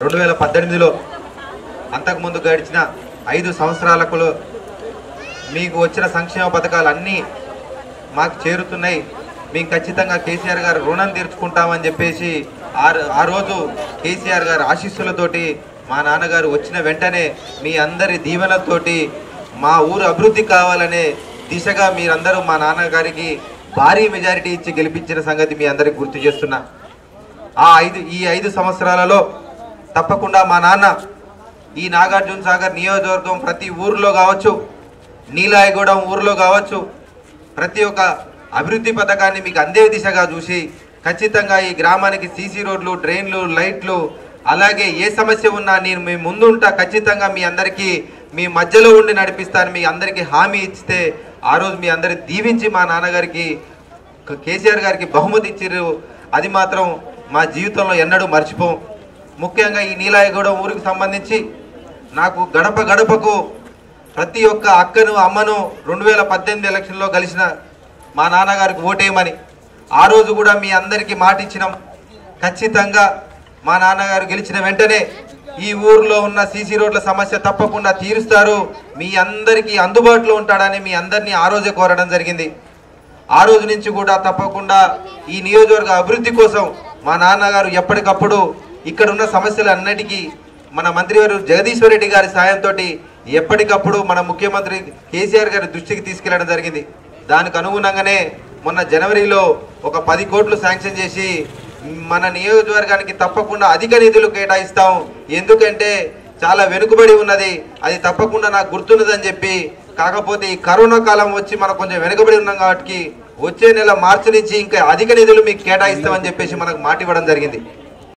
2018లో అంతకుముందు గడిచిన 5 సంవత్సరాలకు మీకు వచ్చిన సంక్షేమ పథకాలు అన్నీ మాకు చేరుతున్నాయి. మేము ఖచ్చితంగా కేసీఆర్ గారు రుణం తీర్చుకుంటామని చెప్పేసి ఆ రోజు కేసీఆర్ గారు ఆశీస్సులతోటి మా నాన్నగారు వచ్చిన వెంటనే మీ అందరి దీవెనలతోటి మా ఊరు అభివృద్ధి కావాలనే దిశగా మీరందరూ మా నాన్నగారికి భారీ మెజారిటీ ఇచ్చి గెలిపించిన సంగతి మీ అందరికి గుర్తు చేస్తున్నా. ఈ 5 సంవత్సరాలలో తప్పకుండా మా నాన్న ఈ నాగార్జున సాగర్ నియోజకవర్గం ప్రతి ఊర్లో కావచ్చు, నీలాయగూడెం ఊర్లో కావచ్చు, ప్రతి ఒక్క అభివృద్ధి పథకాన్ని మీకు అందే దిశగా చూసి ఖచ్చితంగా ఈ గ్రామానికి సీసీ రోడ్లు, డ్రైన్లు, లైట్లు, అలాగే ఏ సమస్య ఉన్నా నేను మీ ముందుంటా, ఖచ్చితంగా మీ అందరికీ మీ మధ్యలో ఉండి నడిపిస్తాను మీ అందరికీ హామీ ఇస్తే ఆ రోజు మీ అందరి దీవించి మా నాన్నగారికి కేసీఆర్ గారికి బహుమతి ఇచ్చిర్రు. అది మాత్రం మా జీవితంలో ఎన్నడూ మర్చిపోం. ముఖ్యంగా ఈ నీలాయగూడెం ఊరికి సంబంధించి నాకు గడప గడపకు ప్రతి ఒక్క అక్కను అమ్మను 2018 ఎలక్షన్లో కలిసిన మా నాన్నగారికి ఓటేయమని ఆ రోజు కూడా మీ అందరికీ మాట ఇచ్చినాం. ఖచ్చితంగా మా నాన్నగారు గెలిచిన వెంటనే ఈ ఊర్లో ఉన్న సీసీ రోడ్ల సమస్య తప్పకుండా తీరుస్తారు, మీ అందరికీ అందుబాటులో ఉంటాడని మీ అందరినీ ఆ రోజే కోరడం జరిగింది. ఆ రోజు నుంచి కూడా తప్పకుండా ఈ నియోజకవర్గ అభివృద్ధి కోసం మా నాన్నగారు ఎప్పటికప్పుడు ఇక్కడ ఉన్న సమస్యలన్నిటికీ మన మంత్రివారు జగదీశ్వర్ రెడ్డి గారి సాయంతో ఎప్పటికప్పుడు మన ముఖ్యమంత్రి కేసీఆర్ గారి దృష్టికి తీసుకెళ్లడం జరిగింది. దానికి అనుగుణంగానే మొన్న జనవరిలో ఒక 10 కోట్లు శాంక్షన్ చేసి మన నియోజకవర్గానికి తప్పకుండా అధిక నిధులు కేటాయిస్తాం, ఎందుకంటే చాలా వెనుకబడి ఉన్నది, అది తప్పకుండా నాకు గుర్తున్నదని చెప్పి. కాకపోతే ఈ కరోనా కాలం వచ్చి మనం కొంచెం వెనుకబడి ఉన్నాం కాబట్టి వచ్చే నెల మార్చి నుంచి ఇంకా అధిక నిధులు మీకు కేటాయిస్తామని చెప్పేసి మనకు మాట ఇవ్వడం జరిగింది.